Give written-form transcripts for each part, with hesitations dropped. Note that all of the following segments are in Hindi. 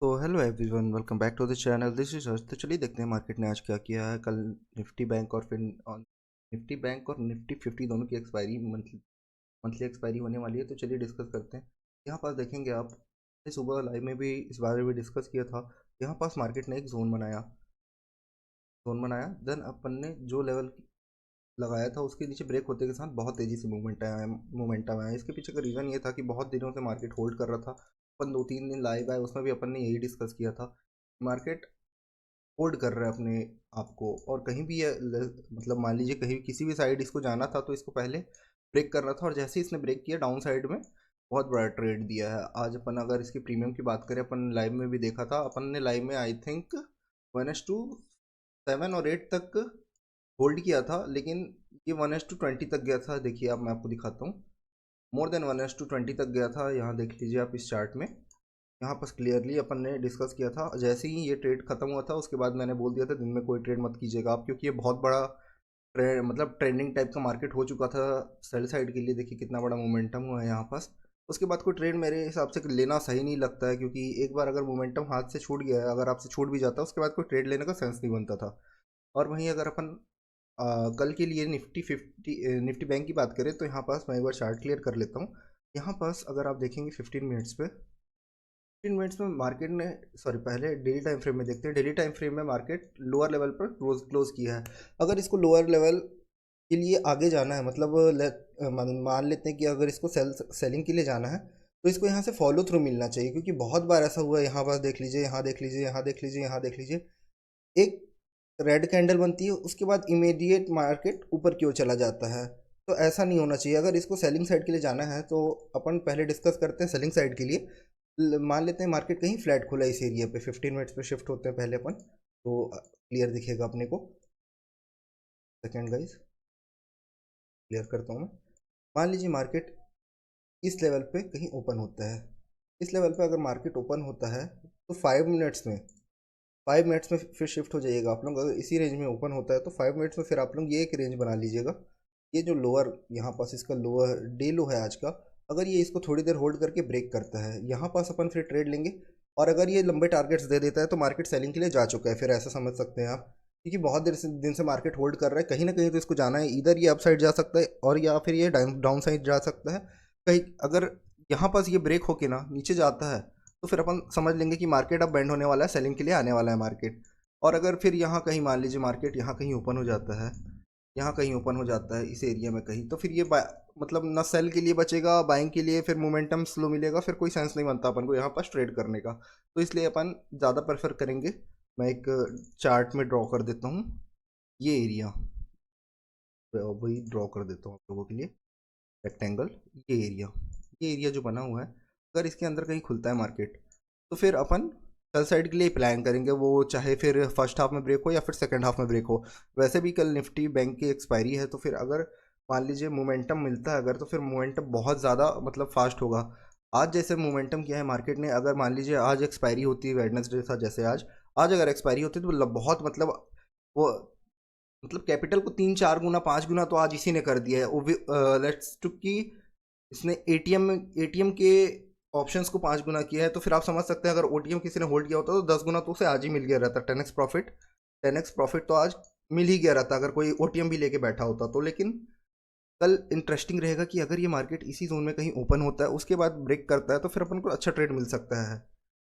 तो hello everyone, welcome back to the channel. This is Harsh. तो चलिए देखते हैं मार्केट ने आज क्या किया है। कल निफ्टी बैंक और फिर निफ्टी 50 दोनों की एक्सपायरी मंथली एक्सपायरी होने वाली है। तो चलिए डिस्कस करते हैं। यहाँ पास देखेंगे आप, सुबह लाइव में भी इस बारे में डिस्कस किया था। यहाँ पास मार्केट ने एक जोन बनाया। देन अपन ने जो लेवल लगाया था उसके नीचे ब्रेक होते के साथ बहुत तेज़ी से मूवमेंटम आया। इसके पीछे का रीज़न ये था कि बहुत दिनों से मार्केट होल्ड कर रहा था। अपन 2-3 दिन लाइव आए, उसमें भी अपन ने यही डिस्कस किया था। मार्केट होल्ड कर रहा है अपने आप को, और कहीं भी मतलब मान लीजिए कहीं किसी भी साइड इसको जाना था तो इसको पहले ब्रेक करना था, और जैसे ही इसने ब्रेक किया डाउन साइड में बहुत बड़ा ट्रेड दिया है। आज अपन अगर इसकी प्रीमियम की बात करें, अपन लाइव में भी देखा था। अपन ने लाइव में आई थिंक 1:7 और 8 तक होल्ड किया था, लेकिन ये 1:20 तक गया था। देखिए आप, मैं आपको दिखाता हूँ, मोर देन 1:20 तक गया था। यहाँ देख लीजिए आप इस चार्ट में। यहाँ पर क्लियरली अपन ने डिस्कस किया था। जैसे ही ये ट्रेड खत्म हुआ था उसके बाद मैंने बोल दिया था दिन में कोई ट्रेड मत कीजिएगा आप, क्योंकि ये बहुत बड़ा ट्रेड, मतलब ट्रेंडिंग टाइप का मार्केट हो चुका था सेल साइड के लिए। देखिए कितना बड़ा मोमेंटम हुआ है यहाँ पास। उसके बाद कोई ट्रेड मेरे हिसाब से लेना सही नहीं लगता है, क्योंकि एक बार अगर मोमेंटम हाथ से छूट गया है, अगर आपसे छूट भी जाता है उसके बाद कोई ट्रेड लेने का सेंस नहीं बनता था। और वहीं अगर अपन कल के लिए निफ्टी बैंक की बात करें तो यहाँ पास मैं एक बार चार्ट क्लियर कर लेता हूँ। यहाँ पास अगर आप देखेंगे 15 मिनट्स पे, 15 मिनट्स में मार्केट ने, सॉरी पहले डेली टाइम फ्रेम में देखते हैं। डेली टाइम फ्रेम में मार्केट लोअर लेवल पर क्लोज किया है। अगर इसको लोअर लेवल के लिए आगे जाना है, मतलब मान लेते हैं कि अगर इसको सेलिंग के लिए जाना है तो इसको यहाँ से फॉलो थ्रू मिलना चाहिए, क्योंकि बहुत बार ऐसा हुआ है। यहाँ पास देख लीजिए, यहाँ देख लीजिए, यहाँ देख लीजिए, यहाँ देख लीजिए, एक रेड कैंडल बनती है, उसके बाद इमीडिएट मार्केट ऊपर की ओर चला जाता है। तो ऐसा नहीं होना चाहिए। अगर इसको सेलिंग साइड के लिए जाना है तो अपन पहले डिस्कस करते हैं सेलिंग साइड के लिए। मान लेते हैं मार्केट कहीं फ्लैट खुला इस एरिया पे, 15 मिनट्स पे शिफ्ट होते हैं पहले अपन, तो क्लियर दिखेगा अपने को। सेकेंड गाइस, क्लियर करता हूँ मैं। मान लीजिए मार्केट इस लेवल पे कहीं ओपन होता है। इस लेवल पे अगर मार्केट ओपन होता है तो 5 मिनट्स में फिर शिफ्ट हो जाइएगा आप लोग। अगर इसी रेंज में ओपन होता है तो 5 मिनट्स में फिर आप लोग ये एक रेंज बना लीजिएगा। ये जो लोअर यहाँ पास इसका लोअर डे लो है आज का, अगर ये इसको थोड़ी देर होल्ड करके ब्रेक करता है, यहाँ पास अपन फिर ट्रेड लेंगे। और अगर ये लंबे टारगेट्स दे देता है तो मार्केट सेलिंग के लिए जा चुका है, फिर ऐसा समझ सकते हैं आप। क्योंकि बहुत दिन से मार्केट होल्ड कर रहा है, कहीं ना कहीं तो इसको जाना है। इधर ये अप साइड जा सकता है और या फिर ये डाउन साइड जा सकता है। कहीं अगर यहाँ पास ये ब्रेक होके ना नीचे जाता है तो फिर अपन समझ लेंगे कि मार्केट अब बेंड होने वाला है, सेलिंग के लिए आने वाला है मार्केट। और अगर फिर यहाँ कहीं मान लीजिए मार्केट यहाँ कहीं ओपन हो जाता है, यहाँ कहीं ओपन हो जाता है इस एरिया में कहीं, तो फिर ये मतलब ना सेल के लिए बचेगा, बाइंग के लिए फिर मोमेंटम स्लो मिलेगा, फिर कोई सेंस नहीं बनता अपन को यहाँ पास ट्रेड करने का। तो इसलिए अपन ज़्यादा प्रेफर करेंगे। मैं एक चार्ट में ड्रॉ कर देता हूँ ये एरिया, वही ड्रॉ कर देता हूँ आप लोगों के लिए, रेक्टेंगल। ये एरिया जो बना हुआ है, अगर इसके अंदर कहीं खुलता है मार्केट तो फिर अपन कल साइड के लिए प्लान करेंगे, वो चाहे फिर फर्स्ट हाफ में ब्रेक हो या फिर सेकंड हाफ में ब्रेक हो। वैसे भी कल निफ्टी बैंक की एक्सपायरी है, तो फिर अगर मान लीजिए मोमेंटम मिलता है अगर, तो फिर मोमेंटम बहुत ज़्यादा मतलब फास्ट होगा। आज जैसे मोमेंटम किया है मार्केट ने, अगर मान लीजिए आज एक्सपायरी होती है वेडनेसडे था जैसे आज, आज अगर एक्सपायरी होती तो बहुत मतलब वो, मतलब कैपिटल को 3-4 गुना 5 गुना तो आज इसी ने कर दिया है। लेट्स टू कि इसने एटीएम के ऑप्शंस को 5 गुना किया है, तो फिर आप समझ सकते हैं अगर ओटीएम किसी ने होल्ड किया होता तो 10 गुना तो उसे आज ही मिल गया रहता। 10x प्रॉफिट तो आज मिल ही गया रहता अगर कोई ओटीएम भी लेके बैठा होता तो। लेकिन कल इंटरेस्टिंग रहेगा कि अगर ये मार्केट इसी जोन में कहीं ओपन होता है उसके बाद ब्रेक करता है तो फिर अपन को अच्छा ट्रेड मिल सकता है।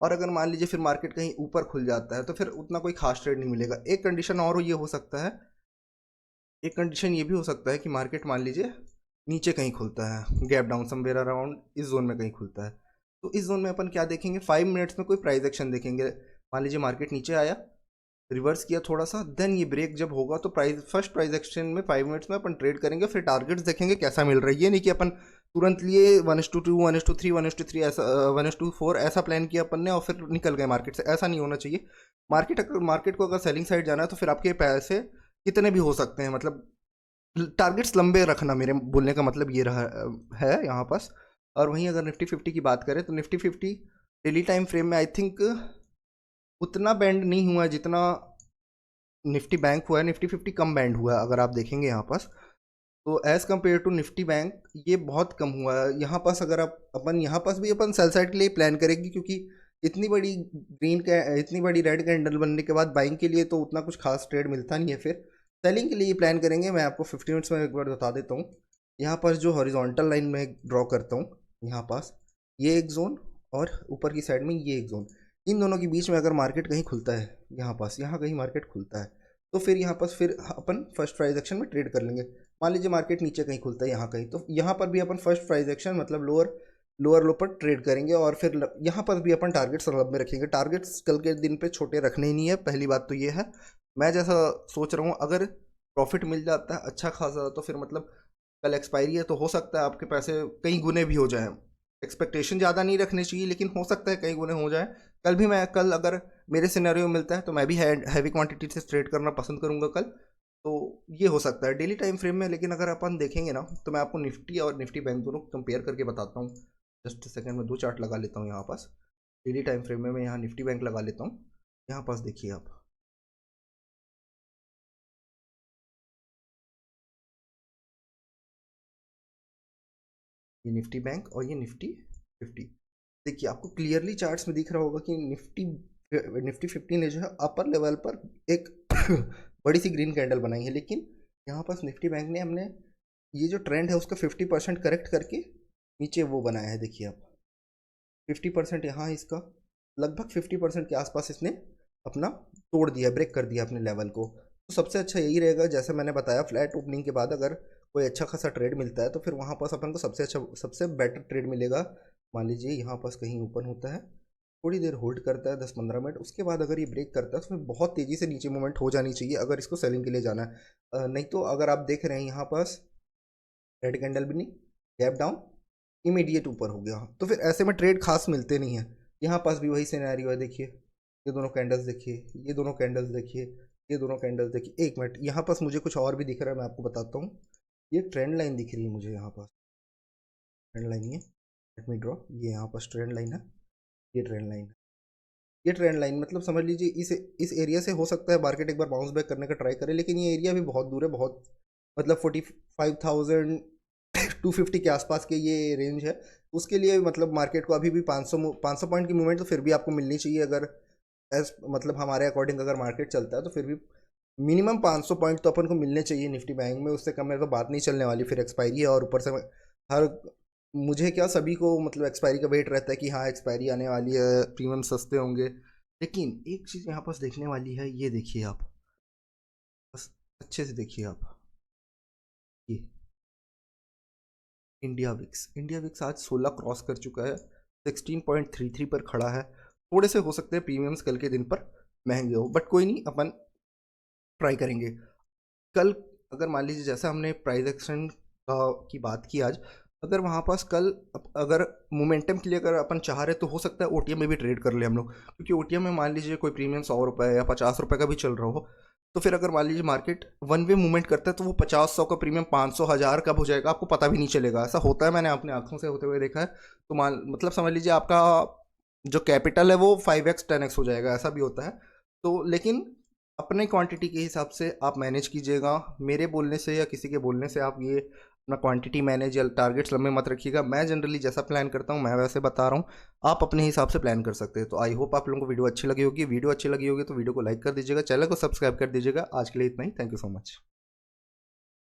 और अगर मान लीजिए फिर मार्केट कहीं ऊपर खुल जाता है तो फिर उतना कोई खास ट्रेड नहीं मिलेगा। एक कंडीशन और ये हो सकता है, एक कंडीशन ये भी हो सकता है कि मार्केट मान लीजिए नीचे कहीं खुलता है, गैप डाउन समवेयर अराउंड इस जोन में कहीं खुलता है, तो इस जोन में अपन क्या देखेंगे, 5 मिनट्स में कोई प्राइस एक्शन देखेंगे। मान लीजिए मार्केट नीचे आया, रिवर्स किया थोड़ा सा, देन ये ब्रेक जब होगा तो फर्स्ट प्राइस एक्शन में 5 मिनट्स में अपन ट्रेड करेंगे, फिर टारगेट्स देखेंगे कैसा मिल रहा है। ये नहीं कि अपन तुरंत लिए 1:2 1:3 1:3 ऐसा 1:4 ऐसा प्लान किया अपन ने और फिर निकल गए मार्केट से, ऐसा नहीं होना चाहिए। मार्केट को अगर सेलिंग साइड जाना है तो फिर आपके पैसे कितने भी हो सकते हैं, मतलब टारगेट्स लंबे रखना, मेरे बोलने का मतलब ये रहा है यहाँ पास। और वहीं अगर निफ्टी 50 की बात करें तो निफ्टी 50 डेली टाइम फ्रेम में आई थिंक उतना बैंड नहीं हुआ है जितना निफ्टी बैंक हुआ है। निफ्टी 50 कम बैंड हुआ है अगर आप देखेंगे यहाँ पास, तो as compared to Nifty bank ये बहुत कम हुआ है यहाँ पास। अगर आप अपन यहाँ पास भी अपन सेल साइड के लिए प्लान करेंगे, क्योंकि इतनी बड़ी रेड कैंडल बनने के बाद बाइंग के लिए तो उतना कुछ खास ट्रेड मिलता नहीं है। फिर सेलिंग के लिए प्लान करेंगे। मैं आपको 15 मिनट्स में एक बार बता देता हूँ। यहाँ पर जो हॉरिजॉन्टल लाइन में ड्रॉ करता हूँ, यहाँ पास ये एक जोन और ऊपर की साइड में ये एक जोन, इन दोनों के बीच में अगर मार्केट कहीं खुलता है, यहाँ पास यहाँ कहीं मार्केट खुलता है तो फिर यहाँ पास फिर अपन फर्स्ट प्राइस एक्शन में ट्रेड कर लेंगे। मान लीजिए मार्केट नीचे कहीं खुलता है यहाँ कहीं, तो यहाँ पर भी अपन फर्स्ट प्राइस एक्शन मतलब लोअर लोअर लो पर ट्रेड करेंगे और फिर यहाँ पर भी अपन टारगेट्स मतलब में रखेंगे। टारगेट्स कल के दिन पे छोटे रखने ही नहीं है, पहली बात तो ये है। मैं जैसा सोच रहा हूँ, अगर प्रॉफिट मिल जाता है अच्छा खासा तो फिर मतलब कल एक्सपायरी है तो हो सकता है आपके पैसे कई गुने भी हो जाएं। एक्सपेक्टेशन ज़्यादा नहीं रखनी चाहिए, लेकिन हो सकता है कई गुने हो जाए। कल अगर मेरे सिनेरियो में मिलता है तो मैं भी हैवी क्वांटिटी से ट्रेड करना पसंद करूँगा कल। तो ये हो सकता है डेली टाइम फ्रेम में। लेकिन अगर अपन देखेंगे ना तो मैं आपको निफ्टी और निफ्टी बैंक दोनों कंपेयर करके बताता हूँ। जस्ट सेकंड में 2 चार्ट लगा लेता हूँ यहाँ पास। डेली टाइम फ्रेम में मैं यहाँ निफ्टी बैंक लगा लेता हूँ। यहाँ पास देखिए आप, ये निफ्टी बैंक और ये निफ्टी 50। देखिए आपको क्लियरली चार्ट्स में दिख रहा होगा कि निफ्टी 50 ने जो है अपर लेवल पर एक बड़ी सी ग्रीन कैंडल बनाई है। लेकिन यहाँ पास निफ्टी बैंक ने हमने ये जो ट्रेंड है उसका 50% करेक्ट करके नीचे वो बनाया है। देखिए आप 50% यहाँ इसका लगभग 50% के आसपास इसने अपना तोड़ दिया, ब्रेक कर दिया अपने लेवल को। तो सबसे अच्छा यही रहेगा, जैसे मैंने बताया, फ्लैट ओपनिंग के बाद अगर कोई अच्छा खासा ट्रेड मिलता है तो फिर वहाँ पास अपन को सबसे बेटर ट्रेड मिलेगा। मान लीजिए यहाँ पास कहीं ओपन होता है, थोड़ी देर होल्ड करता है 10-15 मिनट, उसके बाद अगर ये ब्रेक करता है तो उसमें बहुत तेज़ी से नीचे मूवमेंट हो जानी चाहिए अगर इसको सेलिंग के लिए जाना है। नहीं तो अगर आप देख रहे हैं यहाँ पास रेड कैंडल भी नहीं, गैप डाउन, इमीडिएट ऊपर हो गया, तो फिर ऐसे में ट्रेड खास मिलते नहीं हैं। यहाँ पास भी वही सिनेरियो है। देखिए ये दोनों कैंडल्स देखिए, ये दोनों कैंडल्स देखिए, ये दोनों कैंडल्स देखिए। एक मिनट, यहाँ पास मुझे कुछ और भी दिख रहा है, मैं आपको बताता हूँ। ये ट्रेंड लाइन दिख रही है मुझे, यहाँ पास ट्रेंड लाइन, ये लेट मी ड्रॉ, ये यहाँ पास ट्रेंड लाइन है, ये ट्रेंड लाइन है। ये ट्रेंड लाइन मतलब समझ लीजिए इस एरिया से हो सकता है मार्केट एक बार बाउंस बैक करने का ट्राई करे, लेकिन ये एरिया भी बहुत दूर है, बहुत मतलब 45,250 के आसपास के ये रेंज है। उसके लिए मतलब मार्केट को अभी भी 500 पॉइंट की मूवमेंट तो फिर भी आपको मिलनी चाहिए। अगर मतलब हमारे अकॉर्डिंग अगर मार्केट चलता है तो फिर भी मिनिमम 500 पॉइंट तो अपन को मिलने चाहिए निफ्टी बैंक में। उससे कम में तो बात नहीं चलने वाली, फिर एक्सपायरी है और ऊपर से हर मुझे क्या सभी को मतलब एक्सपायरी का वेट रहता है कि हाँ एक्सपायरी आने वाली है, प्रीमियम सस्ते होंगे। लेकिन एक चीज़ यहाँ पास देखने वाली है, ये देखिए आप, बस अच्छे से देखिए आप, ये इंडिया विक्स आज 16 क्रॉस कर चुका है, 16.33 पर खड़ा है। थोड़े से हो सकते हैं प्रीमियम्स कल के दिन पर महंगे हो, बट कोई नहीं, अपन ट्राई करेंगे। कल अगर मान लीजिए जैसा हमने प्राइस एक्शन की बात की आज, अगर वहाँ पास कल अगर मोमेंटम के लिए अगर अपन चाह रहे तो हो सकता है ओटीएम में भी ट्रेड कर ले हम लोग, क्योंकि ओटीएम में मान लीजिए कोई प्रीमियम 100 रुपये या 50 रुपये का भी चल रहा हो, तो फिर अगर मान लीजिए मार्केट वन वे मूवमेंट करता है तो वो 50-100 का प्रीमियम 500-1000 कब हो जाएगा आपको पता भी नहीं चलेगा। ऐसा होता है, मैंने अपने आंखों से होते हुए देखा है। तो मतलब समझ लीजिए आपका जो कैपिटल है वो 5x 10x हो जाएगा, ऐसा भी होता है। तो लेकिन अपने क्वांटिटी के हिसाब से आप मैनेज कीजिएगा। मेरे बोलने से या किसी के बोलने से आप ये अपना क्वांटिटी मैनेज या टारगेट्स लंबे मत रखिएगा। मैं जनरली जैसा प्लान करता हूँ मैं वैसे बता रहा हूँ, आप अपने हिसाब से प्लान कर सकते हैं। तो आई होप आप लोगों को वीडियो अच्छी लगी होगी। वीडियो अच्छी लगी होगी तो वीडियो को लाइक कर दीजिएगा, चैनल को सब्सक्राइब कर दीजिएगा। आज के लिए इतना ही, थैंक यू सो मच।